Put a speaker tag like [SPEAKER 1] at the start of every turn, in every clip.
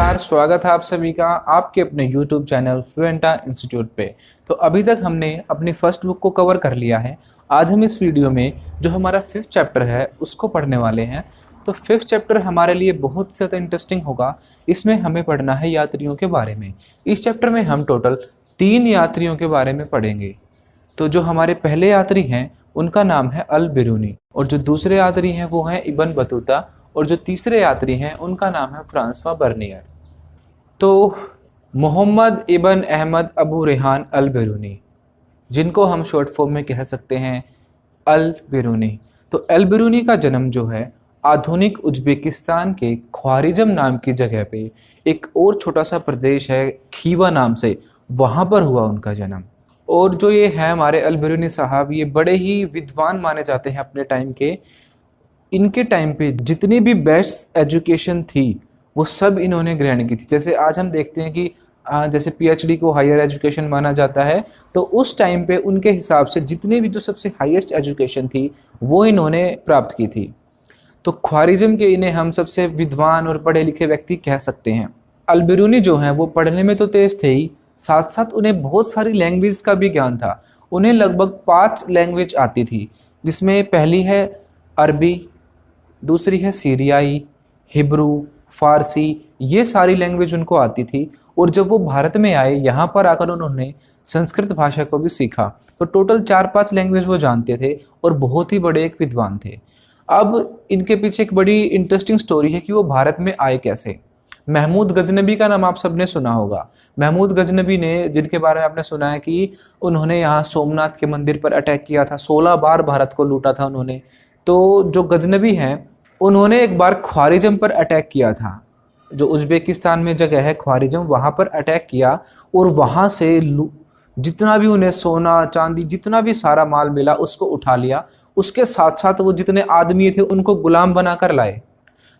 [SPEAKER 1] नमस्कार, स्वागत है आप सभी का आपके अपने YouTube चैनल फ्लुएंटा इंस्टीट्यूट पे। तो अभी तक हमने अपनी फर्स्ट बुक को कवर कर लिया है। आज हम इस वीडियो में जो हमारा 5th चैप्टर है उसको पढ़ने वाले हैं। तो 5th चैप्टर हमारे लिए बहुत ज़्यादा इंटरेस्टिंग होगा। इसमें हमें पढ़ना है यात्रियों के बारे में। इस चैप्टर में हम टोटल 3 यात्रियों के बारे में पढ़ेंगे। तो जो हमारे पहले यात्री हैं उनका नाम है अल बिरूनी, और जो दूसरे यात्री हैं वो हैं इब्न बतूता, और जो तीसरे यात्री हैं उनका नाम है फ्रांसवा बर्नियर। तो मोहम्मद इब्न अहमद अबू रेहान अल बिरूनी, जिनको हम शॉर्ट फॉर्म में कह सकते हैं अल बिरूनी। तो अल बिरूनी का जन्म जो है आधुनिक उज्बेकिस्तान के ख्वारिज़म नाम की जगह पे, एक और छोटा सा प्रदेश है खीवा नाम से, वहाँ पर हुआ उनका जन्म। और जो ये है हमारे अल बिरूनी साहब, ये बड़े ही विद्वान माने जाते हैं अपने टाइम के। इनके टाइम पे जितनी भी बेस्ट एजुकेशन थी वो सब इन्होंने ग्रहण की थी। जैसे आज हम देखते हैं कि जैसे पीएचडी को हायर एजुकेशन माना जाता है, तो उस टाइम पे उनके हिसाब से जितनी भी जो सबसे हाईएस्ट एजुकेशन थी वो इन्होंने प्राप्त की थी। तो ख्वारिज़म के इन्हें हम सबसे विद्वान और पढ़े लिखे व्यक्ति कह सकते हैं। अल बिरूनी जो हैं वो पढ़ने में तो तेज़ थे ही, साथ साथ उन्हें बहुत सारी लैंग्वेज का भी ज्ञान था। उन्हें लगभग 5 लैंग्वेज आती थी, जिसमें पहली है अरबी, दूसरी है सीरियाई, हिब्रू, फ़ारसी। ये सारी लैंग्वेज उनको आती थी। और जब वो भारत में आए, यहाँ पर आकर उन्होंने संस्कृत भाषा को भी सीखा। तो टोटल 4-5 लैंग्वेज वो जानते थे और बहुत ही बड़े एक विद्वान थे। अब इनके पीछे एक बड़ी इंटरेस्टिंग स्टोरी है कि वो भारत में आए कैसे। महमूद गजनबी का नाम आप सबने सुना होगा। महमूद गजनबी ने, जिनके बारे में आपने सुना है कि उन्होंने यहाँ सोमनाथ के मंदिर पर अटैक किया था, 16 बार भारत को लूटा था उन्होंने। तो जो गजनबी हैं उन्होंने एक बार ख्वारिज़म पर अटैक किया था। जो उज़्बेकिस्तान में जगह है ख्वारिज़म, वहाँ पर अटैक किया और वहाँ से जितना भी उन्हें सोना चांदी जितना भी सारा माल मिला उसको उठा लिया। उसके साथ साथ वो जितने आदमी थे उनको गुलाम बनाकर लाए।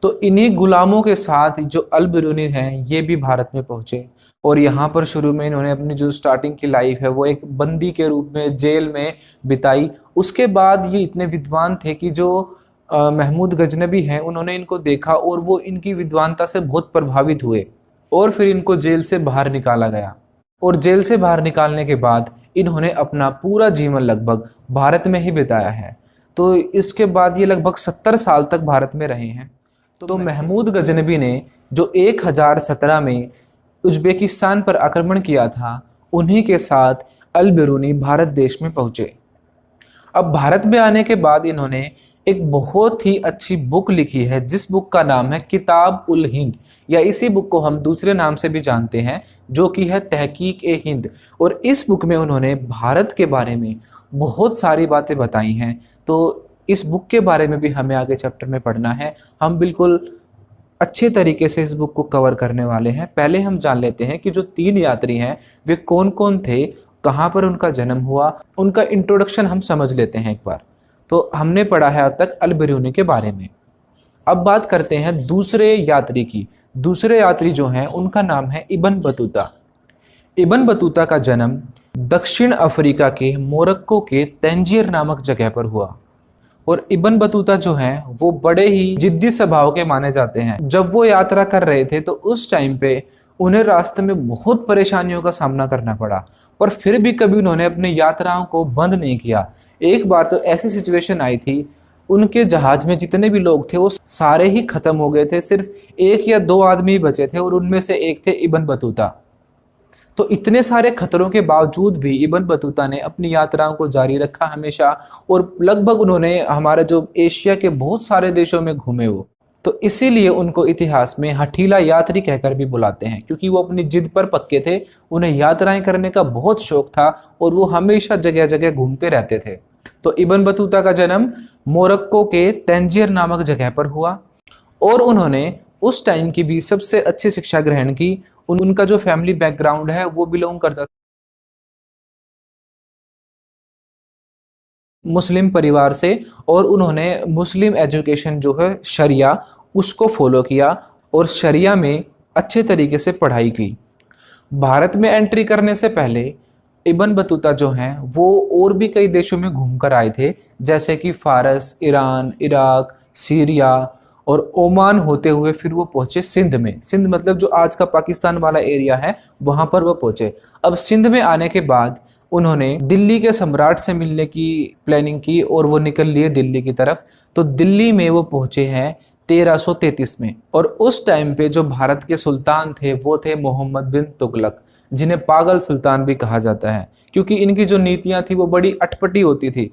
[SPEAKER 1] तो इन्हीं गुलामों के साथ जो अल बिरूनी हैं ये भी भारत में पहुँचे, और यहाँ पर शुरू में इन्होंने अपनी जो स्टार्टिंग की लाइफ है वो एक बंदी के रूप में जेल में बिताई। उसके बाद ये इतने विद्वान थे कि जो महमूद गजनबी हैं उन्होंने इनको देखा और वो इनकी विद्वानता से बहुत प्रभावित हुए, और फिर इनको जेल से बाहर निकाला गया। और जेल से बाहर निकालने के बाद इन्होंने अपना पूरा जीवन लगभग भारत में ही बिताया है। तो इसके बाद ये लगभग 70 साल तक भारत में रहे हैं। तो महमूद गजनबी ने जो 1017 में उज्बेकिस्तान पर आक्रमण किया था, उन्हीं के साथ अल बिरूनी भारत देश में पहुँचे। अब भारत में आने के बाद इन्होंने एक बहुत ही अच्छी बुक लिखी है, जिस बुक का नाम है किताब उल हिंद, या इसी बुक को हम दूसरे नाम से भी जानते हैं, जो कि है तहकीक ए हिंद। और इस बुक में उन्होंने भारत के बारे में बहुत सारी बातें बताई हैं। तो इस बुक के बारे में भी हमें आगे चैप्टर में पढ़ना है। हम बिल्कुल अच्छे तरीके से इस बुक को कवर करने वाले हैं। पहले हम जान लेते हैं कि जो 3 यात्री हैं वे कौन कौन थे, कहाँ पर उनका जन्म हुआ, उनका इंट्रोडक्शन हम समझ लेते हैं एक बार। तो हमने पढ़ा है अब तक अल बिरूनी के बारे में। अब बात करते हैं दूसरे यात्री की। दूसरे यात्री जो हैं उनका नाम है इब्न बतूता। इब्न बतूता का जन्म दक्षिण अफ्रीका के मोरक्को के तंजीर नामक जगह पर हुआ। और इब्न बतूता जो हैं वो बड़े ही जिद्दी स्वभाव के माने जाते हैं। जब वो यात्रा कर रहे थे तो उस टाइम पे उन्हें रास्ते में बहुत परेशानियों का सामना करना पड़ा, पर फिर भी कभी उन्होंने अपनी यात्राओं को बंद नहीं किया। एक बार तो ऐसी सिचुएशन आई थी, उनके जहाज में जितने भी लोग थे वो सारे ही खत्म हो गए थे, सिर्फ 1 या 2 आदमी बचे थे, और उनमें से एक थे इब्न बतूता। तो इतने सारे खतरों के बावजूद भी इब्न बतूता ने अपनी यात्राओं को जारी रखा हमेशा, और लगभग उन्होंने हमारे जो एशिया के बहुत सारे देशों में घूमे वो। तो इसीलिए उनको इतिहास में हठीला यात्री कहकर भी बुलाते हैं, क्योंकि वो अपनी जिद पर पक्के थे। उन्हें यात्राएं करने का बहुत शौक था और वो हमेशा जगह जगह घूमते रहते थे। तो इब्न बतूता का जन्म मोरक्को के तंजीर नामक जगह पर हुआ, और उन्होंने उस टाइम की भी सबसे अच्छी शिक्षा ग्रहण की। उनका जो फैमिली बैकग्राउंड है वो बिलोंग करता मुस्लिम परिवार से, और उन्होंने मुस्लिम एजुकेशन जो है शरिया उसको फॉलो किया और शरिया में अच्छे तरीके से पढ़ाई की। भारत में एंट्री करने से पहले इब्न बतूता जो हैं वो और भी कई देशों में घूमकर आए थे, जैसे कि फ़ारस, ईरान, इराक, सीरिया और ओमान होते हुए फिर वो पहुंचे सिंध में। सिंध मतलब जो आज का पाकिस्तान वाला एरिया है, वहां पर वो पहुंचे। अब सिंध में आने के बाद उन्होंने दिल्ली के सम्राट से मिलने की प्लानिंग की और वो निकल लिए दिल्ली की तरफ। तो दिल्ली में वो पहुंचे हैं 1333 में। और उस टाइम पे जो भारत के सुल्तान थे वो थे मोहम्मद बिन तुगलक, जिन्हें पागल सुल्तान भी कहा जाता है, क्योंकि इनकी जो नीतियां थी वो बड़ी अटपटी होती थी।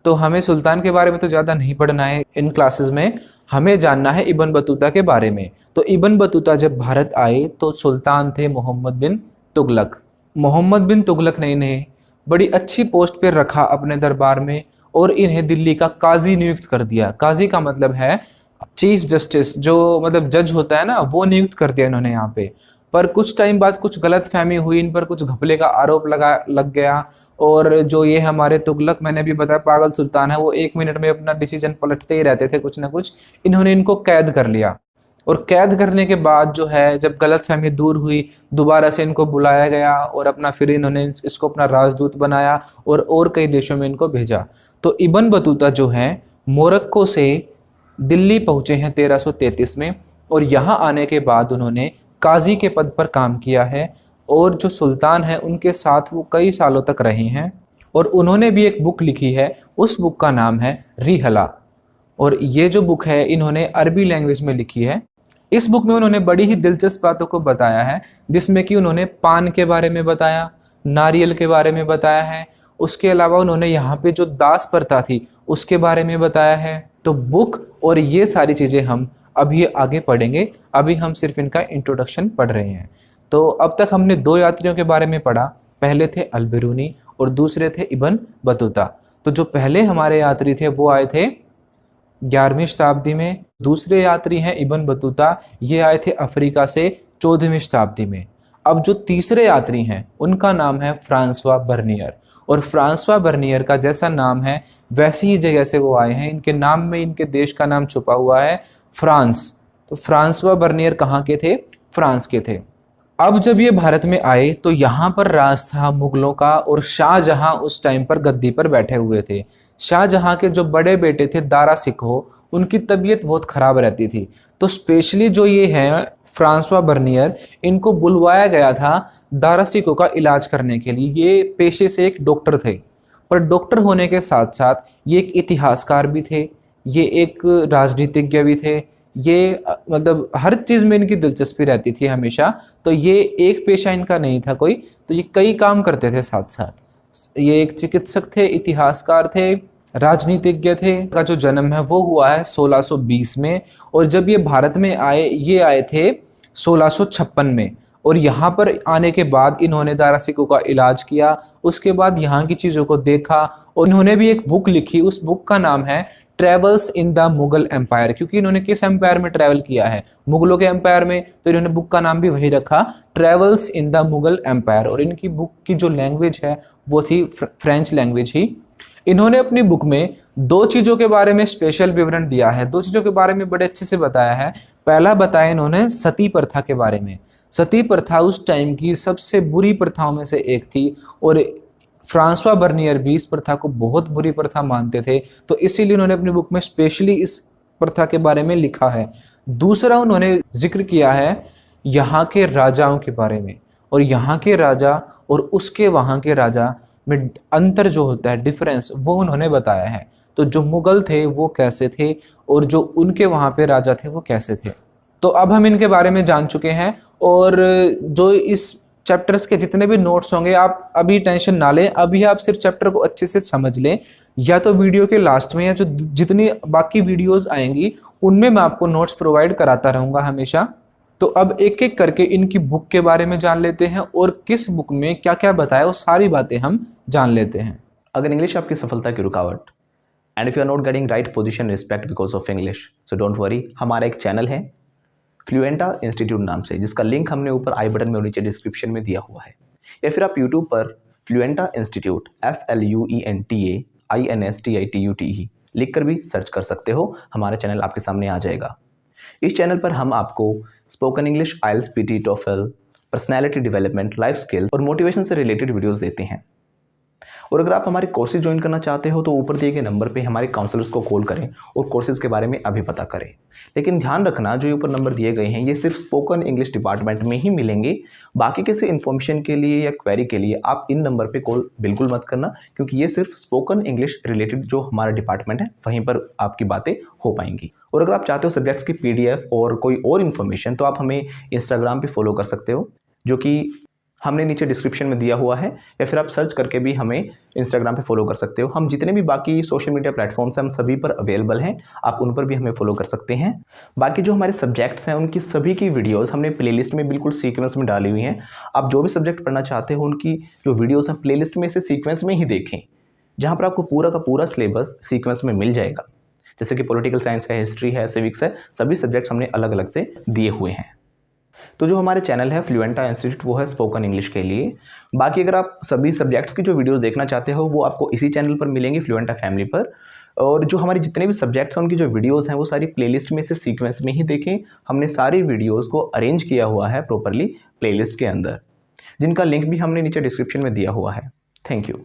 [SPEAKER 1] तो हमें सुल्तान के बारे में तो ज़्यादा नहीं पढ़ना है इन क्लासेस में, हमें जानना है इब्न बतूता के बारे में। तो इब्न बतूता जब भारत आए तो सुल्तान थे मोहम्मद बिन तुगलक। मोहम्मद बिन तुगलक ने इन्हें बड़ी अच्छी पोस्ट पर रखा अपने दरबार में और इन्हें दिल्ली का काजी नियुक्त कर दिया। काजी का मतलब है चीफ जस्टिस, जो मतलब जज होता है ना, वो नियुक्त कर दिया इन्होंने यहाँ पे। पर कुछ टाइम बाद कुछ गलत फहमी हुई, इन पर कुछ घपले का आरोप लग गया। और जो ये हमारे तुगलक, मैंने भी बताया पागल सुल्तान है, वो 1 मिनट में अपना डिसीजन पलटते ही रहते थे कुछ ना कुछ। इन्होंने इनको कैद कर लिया और कैद करने के बाद जो है, जब गलत फहमी दूर हुई, दोबारा से इनको बुलाया गया और अपना फिर इन्होंने इसको अपना राजदूत बनाया और कई देशों में इनको भेजा। तो इब्न बतूता जो है मोरक्को से दिल्ली पहुंचे हैं 1333 में और यहाँ आने के बाद उन्होंने काजी के पद पर काम किया है और जो सुल्तान है उनके साथ वो कई सालों तक रहे हैं। और उन्होंने भी एक बुक लिखी है, उस बुक का नाम है रिहला। और ये जो बुक है इन्होंने अरबी लैंग्वेज में लिखी है। इस बुक में उन्होंने बड़ी ही दिलचस्प बातों को बताया है, जिसमें कि उन्होंने पान के बारे में बताया, नारियल के बारे में बताया है। उसके अलावा उन्होंने यहाँ पे जो दास प्रथा थी उसके बारे में बताया है। तो बुक और ये सारी चीज़ें हम अभी आगे पढ़ेंगे, अभी हम सिर्फ इनका इंट्रोडक्शन पढ़ रहे हैं। तो अब तक हमने 2 यात्रियों के बारे में पढ़ा, पहले थे अल-बिरूनी और दूसरे थे इब्न बतूता। तो जो पहले हमारे यात्री थे वो आए थे 11वीं शताब्दी में। दूसरे यात्री हैं इब्न बतूता, ये आए थे अफ्रीका से 14वीं शताब्दी में। अब जो तीसरे यात्री हैं उनका नाम है फ्रांसवा बर्नियर। और फ्रांसवा बर्नियर का जैसा नाम है वैसी ही जगह से वो आए हैं, इनके नाम में इनके देश का नाम छुपा हुआ है, फ्रांस। तो फ्रांसवा बर्नियर कहाँ के थे? फ्रांस के थे। अब जब ये भारत में आए तो यहाँ पर राज था मुगलों का और शाहजहां उस टाइम पर गद्दी पर बैठे हुए थे। शाहजहां के जो बड़े बेटे थे दारा सिकोह, उनकी तबीयत बहुत ख़राब रहती थी। तो स्पेशली जो ये हैं फ्रांसवा बर्नियर, इनको बुलवाया गया था दारा सिकोह का इलाज करने के लिए। ये पेशे से एक डॉक्टर थे, पर डॉक्टर होने के साथ साथ ये एक इतिहासकार भी थे, ये एक राजनीतिज्ञ भी थे। ये मतलब हर चीज़ में इनकी दिलचस्पी रहती थी हमेशा। तो ये एक पेशा इनका नहीं था कोई, तो ये कई काम करते थे साथ साथ। ये एक चिकित्सक थे, इतिहासकार थे, राजनीतिज्ञ थे। का जो जन्म है वो हुआ है 1620 में और जब ये भारत में आए, ये आए थे 1656 में। और यहाँ पर आने के बाद इन्होंने दारा सिकोह का इलाज किया, उसके बाद यहाँ की चीज़ों को देखा और इन्होंने भी एक बुक लिखी। उस बुक का नाम है travels in the Mughal Empire, क्योंकि इन्होंने किस एम्पायर में ट्रैवल किया है? मुगलों के एम्पायर में। तो इन्होंने बुक का नाम भी वही रखा, travels in the Mughal Empire. और इनकी बुक की जो लैंग्वेज है वो थी फ्रेंच लैंग्वेज ही। इन्होंने अपनी बुक में 2 चीज़ों के बारे में स्पेशल विवरण दिया है, 2 चीज़ों के बारे में बड़े अच्छे से बताया है। पहला बताया इन्होंने सती प्रथा के बारे में। सती प्रथा उस टाइम की सबसे बुरी प्रथाओं में से एक थी और फ्रांसवा बर्नियर भी इस प्रथा को बहुत बुरी प्रथा मानते थे। तो इसीलिए उन्होंने अपनी बुक में स्पेशली इस प्रथा के बारे में लिखा है। दूसरा उन्होंने जिक्र किया है यहाँ के राजाओं के बारे में, और यहाँ के राजा और उसके वहाँ के राजा में अंतर जो होता है, डिफरेंस, वो उन्होंने बताया है। तो जो मुगल थे वो कैसे थे और जो उनके वहाँ पे राजा थे वो कैसे थे। तो अब हम इनके बारे में जान चुके हैं। और जो इस चैप्टर्स के जितने भी नोट्स होंगे, आप अभी टेंशन ना लें, अभी आप सिर्फ चैप्टर को अच्छे से समझ लें। या तो वीडियो के लास्ट में या जो जितनी बाकी वीडियोस आएंगी उनमें मैं आपको नोट्स प्रोवाइड कराता रहूँगा हमेशा। तो अब एक एक करके इनकी बुक के बारे में जान लेते हैं और किस बुक में क्या क्या बताया वो सारी बातें हम जान लेते हैं।
[SPEAKER 2] अगर इंग्लिश आपकी सफलता की रुकावट, and if you are not getting right position respect because of English, so don't worry, हमारा एक चैनल है फ्लुएंटा इंस्टीट्यूट नाम से, जिसका लिंक हमने ऊपर आई बटन में और नीचे डिस्क्रिप्शन में दिया हुआ है। या फिर आप यूट्यूब पर फ्लुएंटा इंस्टीट्यूट FLUENTA INSTITUTE लिख कर भी सर्च कर सकते हो, हमारा चैनल आपके सामने आ जाएगा। इस चैनल पर हम आपको स्पोकन इंग्लिश, आइल्स, PT, TOEFL, personality development, life skill और मोटिवेशन से रिलेटेड वीडियोस देते हैं। और अगर आप हमारे कोर्सेज ज्वाइन करना चाहते हो तो ऊपर दिए गए नंबर पे हमारे काउंसलर्स को कॉल करें और कोर्सेज के बारे में अभी पता करें। लेकिन ध्यान रखना, जो ऊपर नंबर दिए गए हैं ये सिर्फ स्पोकन इंग्लिश डिपार्टमेंट में ही मिलेंगे। बाकी किसी इन्फॉर्मेशन के लिए या क्वेरी के लिए आप इन नंबर पे कॉल बिल्कुल मत करना, क्योंकि ये सिर्फ स्पोकन इंग्लिश रिलेटेड जो हमारा डिपार्टमेंट है वहीं पर आपकी बातें हो पाएंगी। और अगर आप चाहते हो सब्जेक्ट्स की PDF और कोई और इन्फॉर्मेशन तो आप हमें इंस्टाग्राम पे फॉलो कर सकते हो, जो कि हमने नीचे डिस्क्रिप्शन में दिया हुआ है, या फिर आप सर्च करके भी हमें इंस्टाग्राम पे फॉलो कर सकते हो। हम जितने भी बाकी सोशल मीडिया प्लेटफॉर्म्स हैं हम सभी पर अवेलेबल हैं, आप उन पर भी हमें फॉलो कर सकते हैं। बाकी जो हमारे सब्जेक्ट्स हैं उनकी सभी की वीडियोस हमने प्लेलिस्ट में बिल्कुल सीक्वेंस में डाली हुई हैं। आप जो भी सब्जेक्ट पढ़ना चाहते हो उनकी जो वीडियोज़ हैं प्लेलिस्ट में से सीक्वेंस में ही देखें, जहाँ पर आपको पूरा का पूरा सिलेबस सीक्वेंस में मिल जाएगा। जैसे कि पॉलिटिकल साइंस है, हिस्ट्री है, सिविक्स है, सभी सब्जेक्ट्स हमने अलग अलग से दिए हुए हैं। तो जो हमारे चैनल है फ्लुएंटा इंस्टीट्यूट वो है स्पोकन इंग्लिश के लिए। बाकी अगर आप सभी सब्जेक्ट्स की जो वीडियोस देखना चाहते हो वो आपको इसी चैनल पर मिलेंगी, फ्लुएंटा फैमिली पर। और जो हमारे जितने भी सब्जेक्ट्स हैं उनकी जो वीडियोस हैं वो सारी प्लेलिस्ट में से सीक्वेंस में ही देखें। हमने सारी वीडियोस को अरेंज किया हुआ है प्रॉपरली प्लेलिस्ट के अंदर, जिनका लिंक भी हमने नीचे डिस्क्रिप्शन में दिया हुआ है। Thank you.